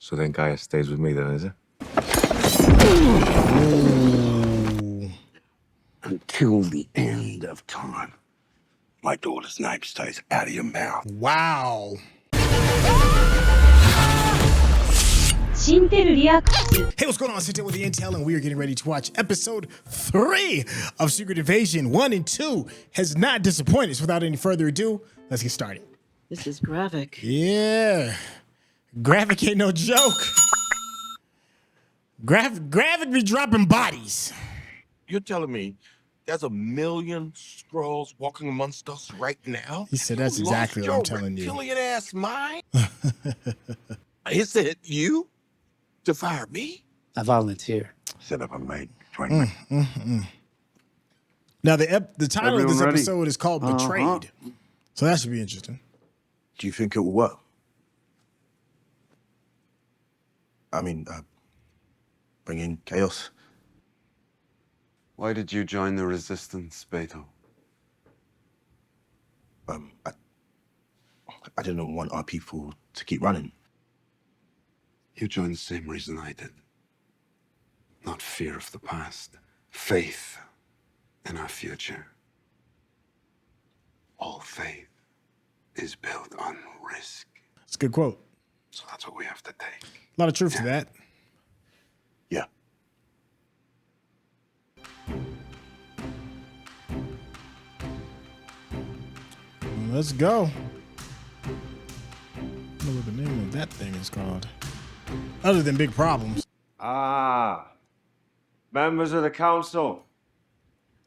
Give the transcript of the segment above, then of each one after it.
So then Gaia stays with me then, is it? Until the end of time, my daughter's name stays out of your mouth. Wow. Hey, what's going on? Sit with the Intel, and we are getting ready to watch episode 3 of Secret Invasion. 1 and 2 has not disappointed. So without any further ado, let's get started. This is graphic. Yeah. Graphic ain't no joke. Graphic be dropping bodies. You're telling me there's a million Skrulls walking amongst us right now? He said that's exactly what I'm telling you. Reptilian ass mind? Is it you to fire me? I volunteer. Set up a mate. Join me. Now, the title of this Everyone ready? episode is called Betrayed. So that should be interesting. Do you think it will work? I mean, bring in chaos. Why did you join the resistance, Beto? I didn't want our people to keep running. You joined the same reason I did. Not fear of the past, faith in our future. All faith is built on risk. It's a good quote. So that's what we have to take. A lot of truth to that. Yeah. Let's go. I don't know what the name of that thing is called. Other than big problems. Ah, members of the council.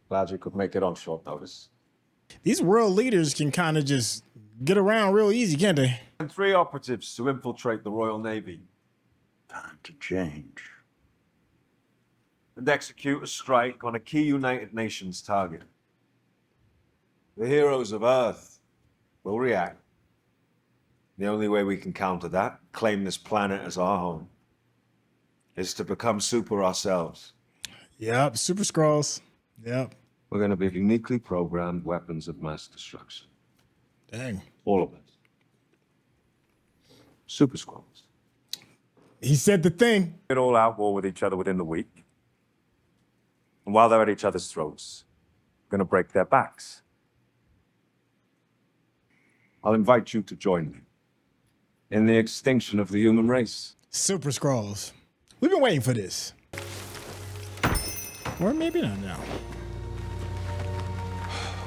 Glad you could make it on short notice. These world leaders can kind of just get around real easy, can't they? And 3 operatives to infiltrate the Royal Navy Time to change. and execute a strike on a key United Nations target. The heroes of Earth will react. The only way we can counter that, claim this planet as our home, is to become super ourselves. Yep, Super Skrulls. Yep. We're going to be uniquely programmed weapons of mass destruction. Dang. All of us. Super Skrulls. He said the thing. Get all out war with each other within the week. And while they're at each other's throats, we're going to break their backs. I'll invite you to join me in the extinction of the human race. Super Skrulls. We've been waiting for this. Or maybe not now.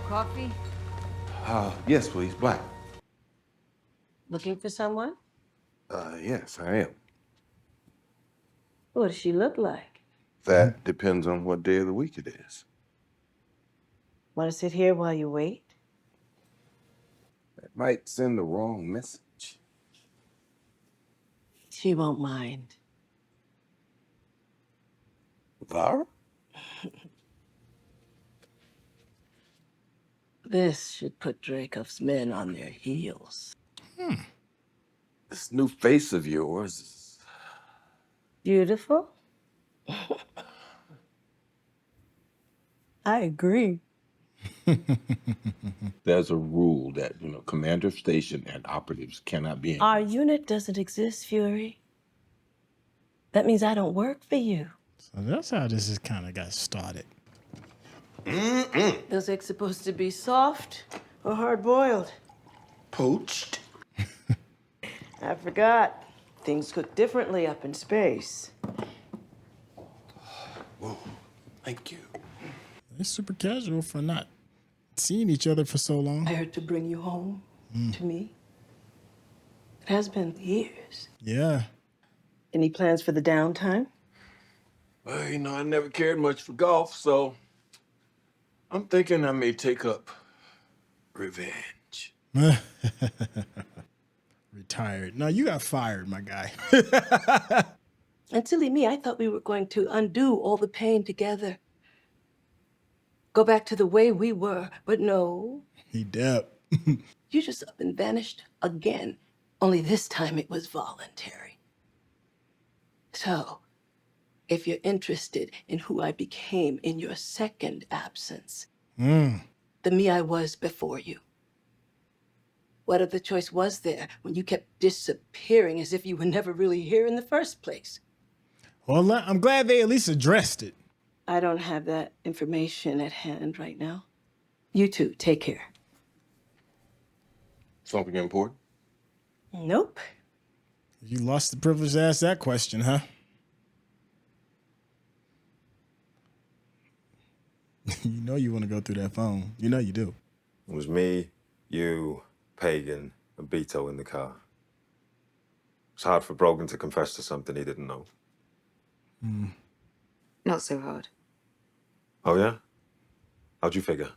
Coffee? Yes, please. Black. Looking for someone? Yes, I am. What does she look like? That depends on what day of the week it is. Want to sit here while you wait? That might send the wrong message. She won't mind. Vara? This should put Dracov's men on their heels. This new face of yours is... Beautiful? I agree. There's a rule that, commander station and operatives cannot be in. Our unit doesn't exist, Fury. That means I don't work for you. So that's how this is kind of got started. Those eggs supposed to be soft or hard-boiled? Poached? I forgot. Things cook differently up in space. Whoa, thank you. They're super casual for not seeing each other for so long. I heard to bring you home to me. It has been years. Yeah. Any plans for the downtime? Well, I never cared much for golf, so I'm thinking I may take up revenge. Retired. No, you got fired, my guy. And silly me, I thought we were going to undo all the pain together. Go back to the way we were, but no. He dead. You just up and vanished again. Only this time it was voluntary. So, if you're interested in who I became in your second absence, the me I was before you, What other choice was there when you kept disappearing as if you were never really here in the first place? Well, I'm glad they at least addressed it. I don't have that information at hand right now. You two, take care. Something important? Nope. You lost the privilege to ask that question, huh? You know you want to go through that phone. You know you do. It was me, you, Pagan, and Beto in the car. It's hard for Brogan to confess to something he didn't know. Not so hard. Oh, yeah? How'd you figure?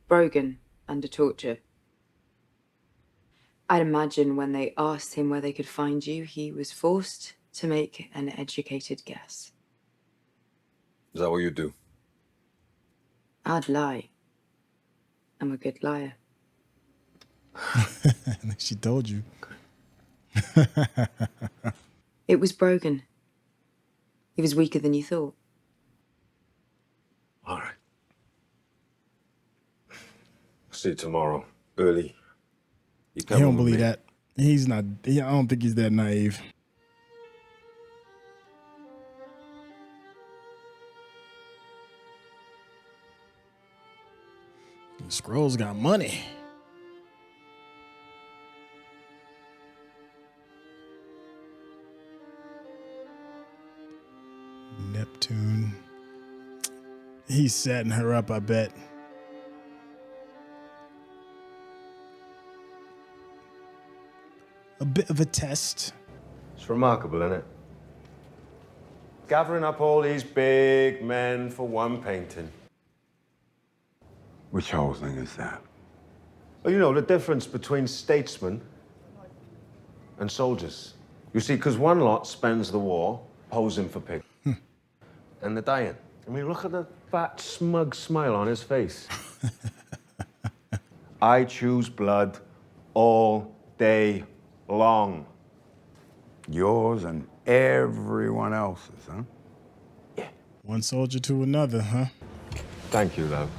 Brogan, under torture. I'd imagine when they asked him where they could find you, he was forced to make an educated guess. Is that what you do? I'd lie. I'm a good liar. She told you. It was Brogan. He was weaker than you thought. All right. See you tomorrow, early. You He coming don't with believe me? that. He's not. I don't think he's that naive. The Skrull's got money. Neptune. He's setting her up, I bet. A bit of a test. It's remarkable, isn't it? Gathering up all these big men for one painting. Which whole thing is that? Well, you know, the difference between statesmen and soldiers. You see, because one lot spends the war posing for pigs. And they're dying. I mean, look at the fat, smug smile on his face. I choose blood all day long. Yours and everyone else's, huh? One soldier to another, huh? Thank you, love.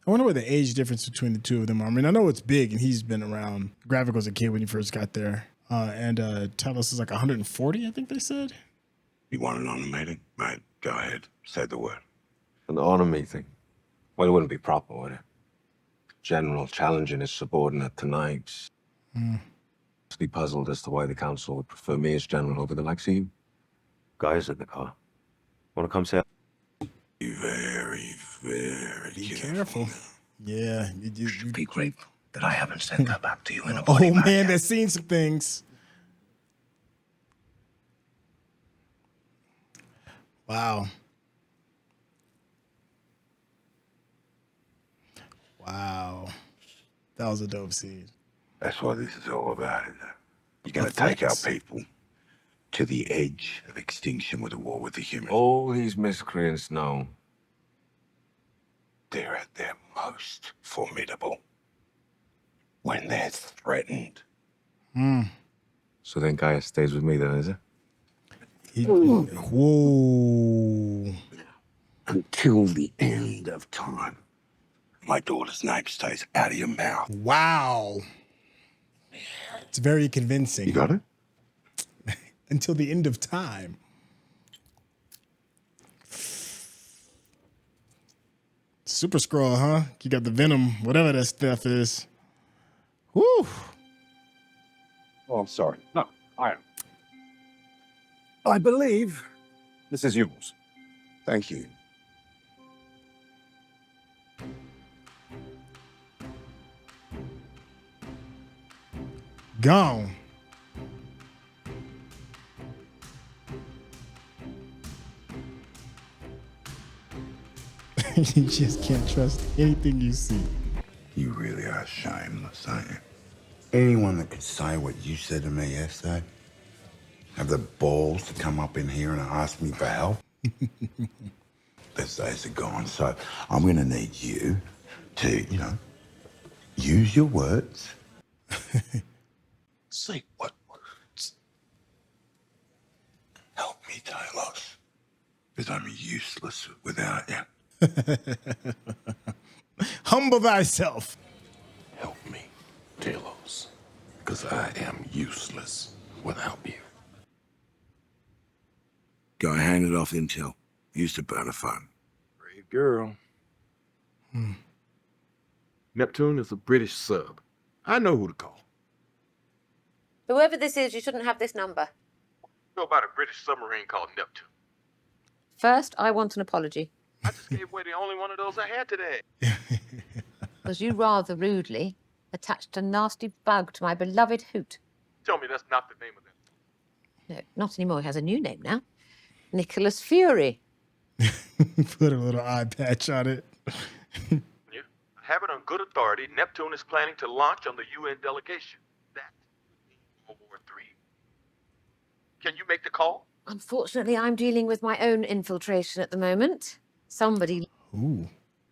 I wonder what the age difference between the two of them are. I mean, I know it's big, and he's been around. Graphic was a kid when he first got there. And Talos is like 140, I think they said. You want an honor meeting? Mate, go ahead. Say the word. An honor meeting. Well, it wouldn't be proper, would it? General challenging his subordinate to knives. Mostly puzzled as to why the council would prefer me as general over the likes of you. Guys in the car. Want to come say? Be very, very Be careful. Yeah. Be grateful that I haven't sent that back to you in a Oh, body bag man, yet. that's seen some things. Wow. Wow. That was a dope scene. That's what this is all about, isn't it? You're gonna take our people to the edge of extinction with a war with the humans. All these miscreants know. They're at their most formidable when they're threatened. So then Gaia stays with me then, is it? Whoa. Until the end of time. My daughter's name stays out of your mouth. Wow. It's very convincing. You got it? Until the end of time. Super Skrull, huh? You got the venom, whatever that stuff is. Woo. Oh, I'm sorry. No, I believe this is yours. Thank you. Gone. You just can't trust anything you see. You really are shameless, aren't you? Anyone that could say what you said to me yesterday, have the balls to come up in here and ask me for help? Those days are gone, so I'm going to need you to, use your words. Say what words? Help me, Talos, because I'm useless without you. Humble thyself. Help me, Talos, because I am useless without you. Guy handed off intel. Used to burn a phone. Brave girl. Neptune is a British sub. I know who to call. Whoever this is, you shouldn't have this number. Know about a British submarine called Neptune. First, I want an apology. I just gave away the only one of those I had today. Because you rather rudely attached a nasty bug to my beloved hoot. Tell me that's not the name of that. No, not anymore. He has a new name now. Nicholas Fury. Put a little eye patch on it. Yeah. I have it on good authority. Neptune is planning to launch on the UN delegation. That would mean World War III. Can you make the call? Unfortunately, I'm dealing with my own infiltration at the moment. Somebody. Ooh.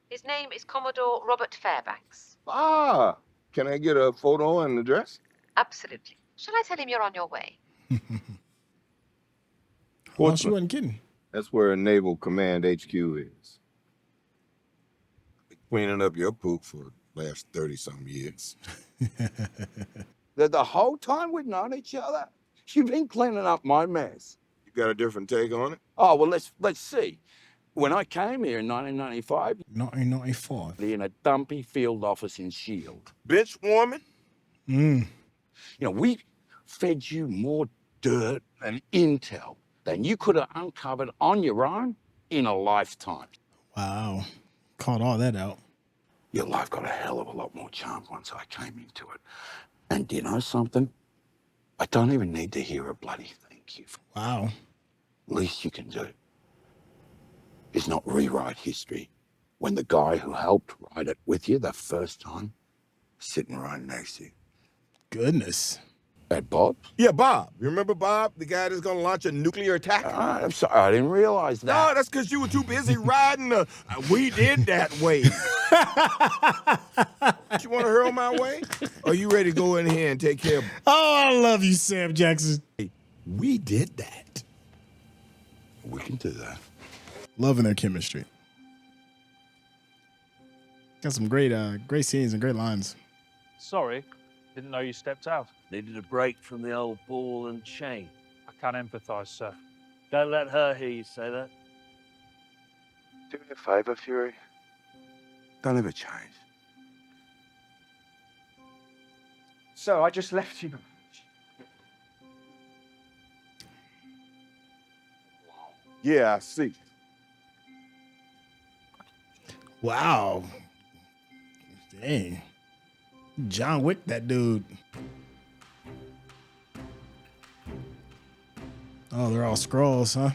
His name is Commodore Robert Fairbanks. Ah, can I get a photo and address? Absolutely. Shall I tell him you're on your way? Well, she wasn't kidding. That's where Naval Command HQ is. Cleaning up your poop for the last 30-some years. The whole time we've known each other, you've been cleaning up my mess. You got a different take on it? Oh, well, let's see. When I came here in 1995, 1995. in a dumpy field office in S.H.I.E.L.D., Bench warming? you know, we fed you more dirt and intel than you could have uncovered on your own in a lifetime. Wow. Called all that out. Your life got a hell of a lot more charm once I came into it. And do you know something? I don't even need to hear a bloody thank you. Wow. Least you can do is not rewrite history when the guy who helped write it with you the first time is sitting right next to you. Goodness. That Bob? Yeah, Bob. You remember Bob, the guy that's gonna launch a nuclear attack? I'm sorry, I didn't realize that. No, that's because you were too busy riding the we did that wave. You want to hurl my way? Are you ready to go in here and take care of... Oh, I love you, Sam Jackson. We did that. We can do that. Loving their chemistry. Got some great scenes and great lines. Sorry, didn't know you stepped out. Needed a break from the old ball and chain. I can't empathise, sir. Don't let her hear you say that. Do me a favor, Fury. Don't ever change. So I just left you. Yeah, I see. Wow. Dang. John Wick, that dude. Oh, they're all Skrulls, huh?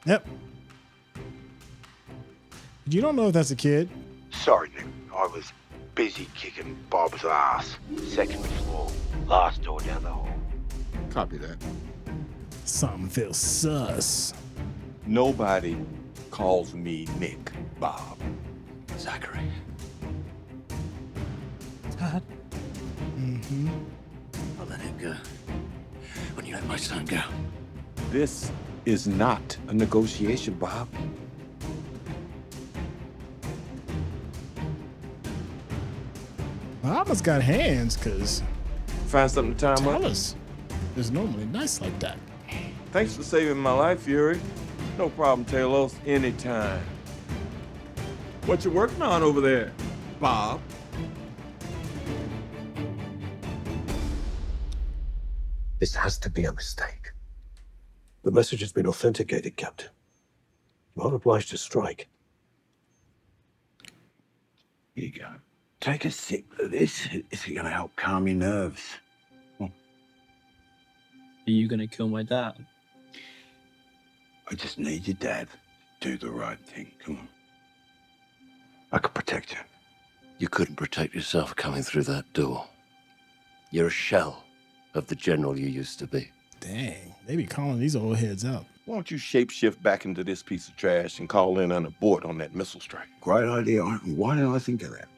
Yep. You don't know if that's a kid. Sorry, Nick. I was busy kicking Bob's ass. Second floor, last door down the hall. Copy that. Something feels sus. Nobody calls me Nick, Bob. Zachary. Dad. Mm-hmm. I'll let it go. When you let my son go. This is not a negotiation, Bob. Mama's got hands, cause Find something to tie him up? Talos is normally nice like that. Thanks for saving my life, Fury. No problem, Talos. Anytime. What you working on over there, Bob? This has to be a mistake. The message has been authenticated, Captain. You are obliged to strike. Here you go. Take a sip of this. It's going to help calm your nerves. Are you going to kill my dad? I just need your dad to do the right thing. Come on. I could protect you. You couldn't protect yourself coming through that door. You're a shell of the general you used to be. Dang, they be calling these old heads out. Why don't you shapeshift back into this piece of trash and call in an abort on that missile strike? Great idea. Why didn't I think of that?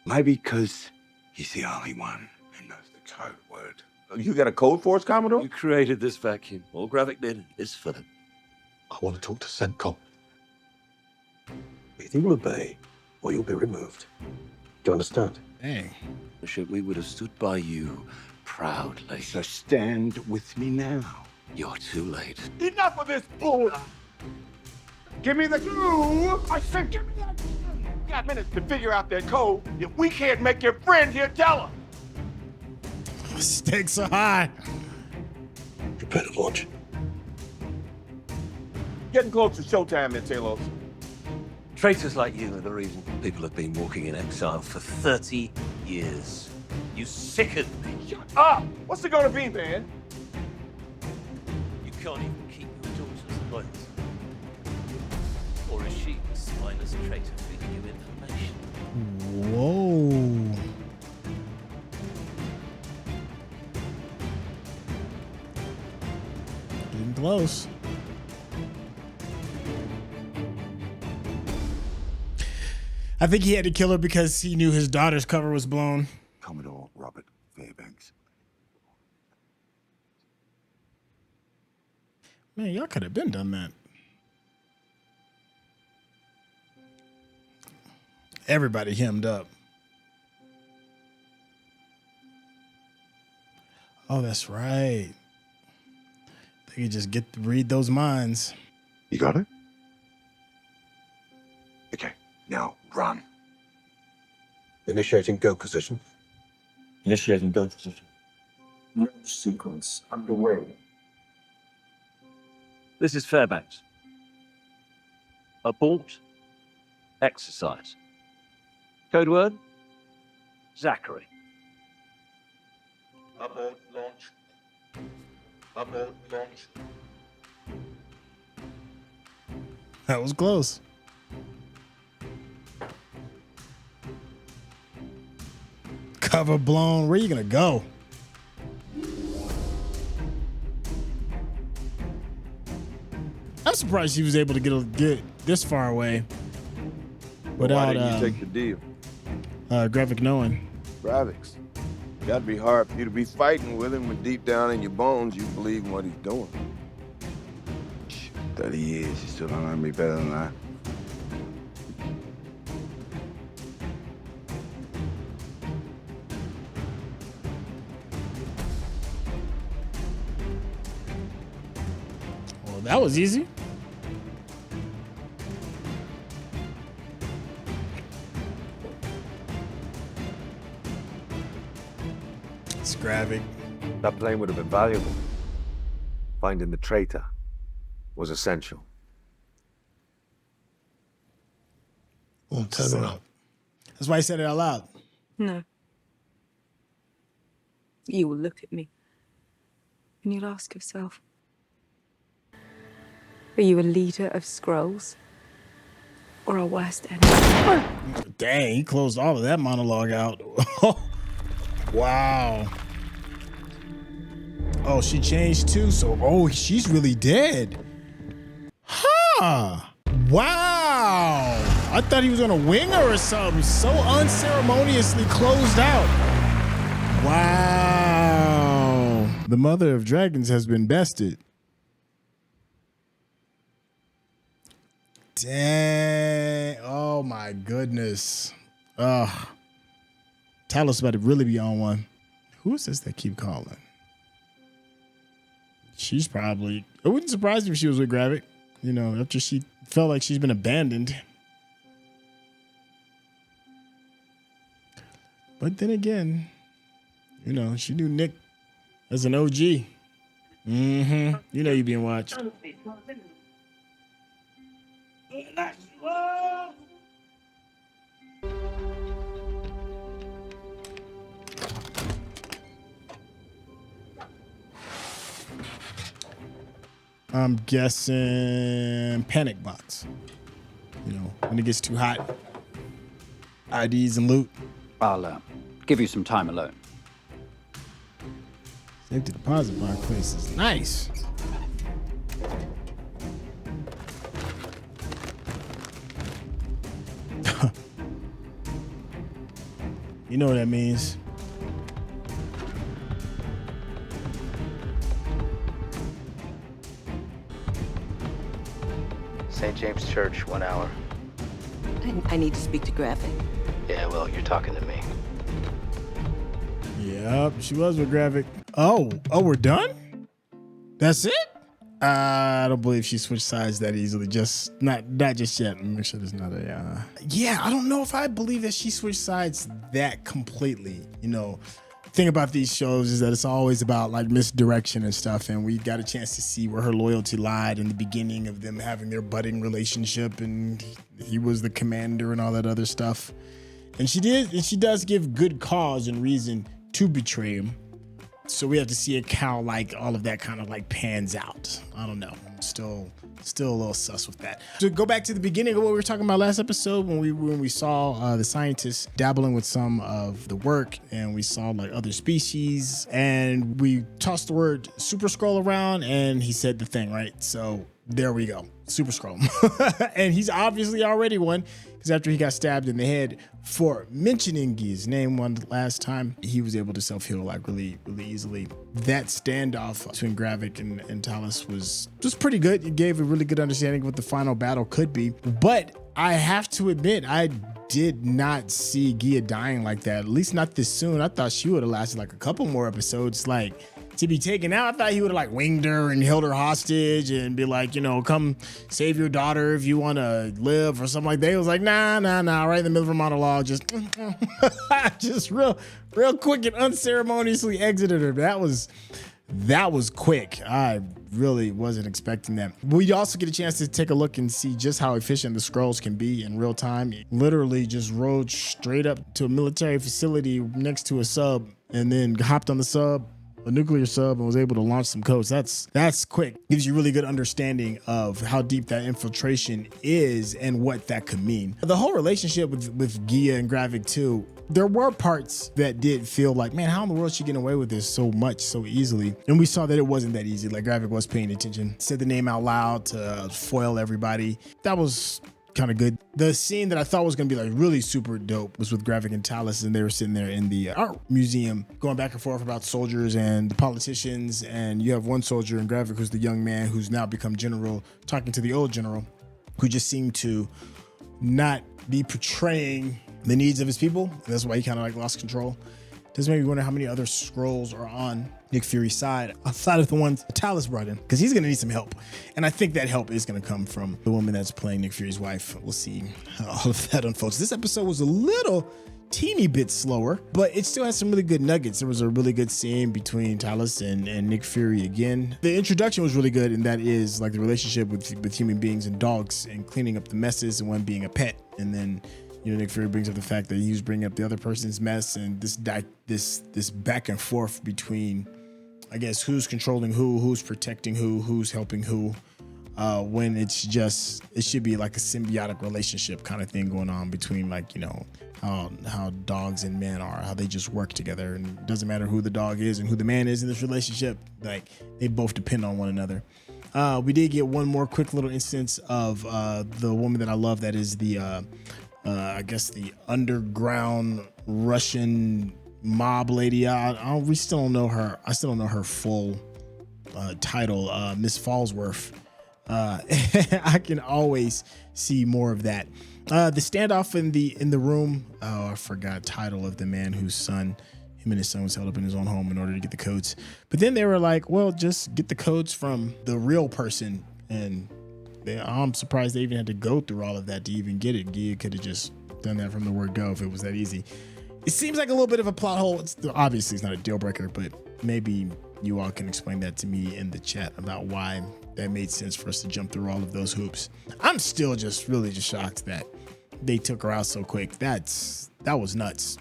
Maybe because he's the only one who knows the code word. You got a code for us, Commodore? You created this vacuum. All Gravik did is fill it. I want to talk to CENTCOM. Either you obey, or you'll be removed. Do you understand? Dang. We would have stood by you proudly. So stand with me now. You're too late. Enough of this bull! Give me the glue! I said, give me that. You got minutes to figure out that code. If we can't make your friend here, tell her. Stakes are high. Prepare to launch. Getting close to showtime there, Talos. Traitors like you are the reason people have been walking in exile for 30 years. You sicken me. Shut up! What's it gonna be, man? You can't even keep your daughter's loyalty. Or is she the spineless traitor feeding you information? Whoa. Getting close. I think he had to kill her because he knew his daughter's cover was blown. Commodore Robert Fairbanks. Man, y'all could have been done that. Everybody hemmed up. Oh, that's right. They could just read those minds. You got it? Okay, now run. Initiating go position. Initiating go position. Launch sequence underway. This is Fairbanks. Abort. Exercise. Code word? Zachary. Abort launch. Abort launch. That was close. Cover blown. Where you gonna go? I'm surprised she was able to get this far away without Why didn't you take the deal? graphic knowing. Graphics. Gotta be hard for you to be fighting with him when deep down in your bones you believe in what he's doing. 30 years, you still don't know me better than that. Well, that was easy. It's graphic. That plane would have been valuable. Finding the traitor was essential. Well, turn around. That's why he said it out loud. No. You will look at me and you'll ask yourself, are you a leader of Skrulls or a worst enemy? Dang, he closed all of that monologue out. Wow. Oh, she changed too, so she's really dead. Huh. Wow. I thought he was gonna wing her or something. So unceremoniously closed out. Wow. The mother of dragons has been bested. Dang. Oh my goodness. Ugh. Talos about to really be on one. Who is this that keep calling? She's probably, it wouldn't surprise me if she was with Gravik, you know, after she felt like she's been abandoned. But then again, you know, she knew Nick as an OG. Mm-hmm. You know you're being watched. I'm guessing panic box. You know, when it gets too hot. IDs and loot. I'll give you some time alone. Safety deposit box place is nice. You know what that means. St. James Church, 1 hour. I need to speak to Graphic. Yeah, well, you're talking to me. Yep, she was with Graphic. Oh, we're done? That's it? I don't believe she switched sides that easily. Just not just yet. Let me make sure there's not a. Yeah, I don't know if I believe that she switched sides that completely. You know, thing about these shows is that it's always about like misdirection and stuff, and we got a chance to see where her loyalty lied in the beginning of them having their budding relationship, and he was the commander and all that other stuff. And she does give good cause and reason to betray him. So we have to see how like all of that kind of like pans out. I don't know. I'm still a little sus with that. To go back to the beginning of what we were talking about last episode, when we saw the scientists dabbling with some of the work, and we saw like other species, and we tossed the word Super Skrull around, and he said the thing, right? So there we go, Super Skrull. And he's obviously already one, because after he got stabbed in the head for mentioning Guy's name one last time, he was able to self-heal like really easily. That standoff between Gravik and Talos was just pretty good. It gave a really good understanding of what the final battle could be. But I have to admit, I did not see Gia dying like that, at least not this soon. I thought she would have lasted like a couple more episodes, like to be taken out. I thought he would have like winged her and held her hostage and be like, you know, come save your daughter if you want to live or something like that. He was like, nah, right in the middle of her monologue, just real quick and unceremoniously exited her. That was quick. I really wasn't expecting that. We also get a chance to take a look and see just how efficient the Skrulls can be in real time. He literally just rode straight up to a military facility next to a sub and then hopped on the sub, a nuclear sub, and was able to launch some codes. That's quick. Gives you really good understanding of how deep that infiltration is and what that could mean. The whole relationship with Gia and Gravik too, there were parts that did feel like, man, how in the world is she getting away with this so much, so easily? And we saw that it wasn't that easy. Like Gravik was paying attention, said the name out loud to foil everybody. That was kind of good. The scene that I thought was going to be like really super dope was with Gravik and Talos, and they were sitting there in the art museum going back and forth about soldiers and the politicians, and you have one soldier in Gravik who's the young man who's now become general, talking to the old general, who just seemed to not be portraying the needs of his people. And that's why he kind of like lost control. Does make me wonder how many other Skrulls are on Nick Fury's side outside of the ones Talos brought in, because he's going to need some help. And I think that help is going to come from the woman that's playing Nick Fury's wife. We'll see how all of that unfolds. This episode was a little teeny bit slower, but it still has some really good nuggets. There was a really good scene between Talos and Nick Fury again. The introduction was really good, and that is like the relationship with human beings and dogs, and cleaning up the messes, and one being a pet. And then, you know, Nick Fury brings up the fact that he was bringing up the other person's mess, and this back and forth between, I guess, who's controlling who's protecting who's helping who, when it should be like a symbiotic relationship kind of thing going on between, like, you know, how dogs and men are, how they just work together, and it doesn't matter who the dog is and who the man is in this relationship, like they both depend on one another. We did get one more quick little instance of the woman that I love, that is the I guess the underground Russian mob lady. We still don't know her. I still don't know her full title, Miss Fallsworth. I can always see more of that. The standoff in the room. Oh, I forgot title of the man whose son, him and his son, was held up in his own home in order to get the codes. But then they were like, well, just get the codes from the real person. And I'm surprised they even had to go through all of that to even get it. Gia could have just done that from the word go if it was that easy. It seems like a little bit of a plot hole. Obviously, it's not a deal breaker, but maybe you all can explain that to me in the chat about why that made sense for us to jump through all of those hoops. I'm still really shocked that they took her out so quick. That was nuts.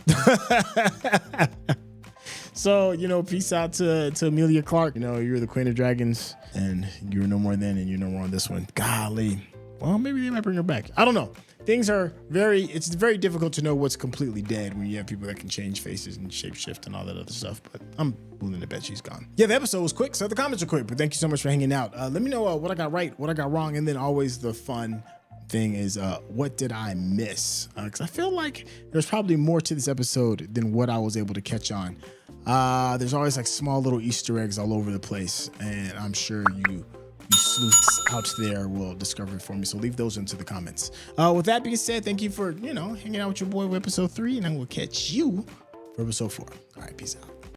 So, you know, peace out to Emilia Clarke. You know, you're the Queen of Dragons, and you were no more then, and you're no more on this one. Golly. Well, maybe they might bring her back. I don't know. Things are it's very difficult to know what's completely dead when you have people that can change faces and shapeshift and all that other stuff, but I'm willing to bet she's gone. Yeah, the episode was quick, so the comments are quick, but thank you so much for hanging out. Let me know what I got right, what I got wrong, and then always the fun thing is, what did I miss? Because I feel like there's probably more to this episode than what I was able to catch on. There's always like small little Easter eggs all over the place, and I'm sure you sleuths out there will discover it for me. So leave those into the comments. With that being said, thank you for, hanging out with your boy with episode 3, and I will catch you for episode 4. All right, peace out.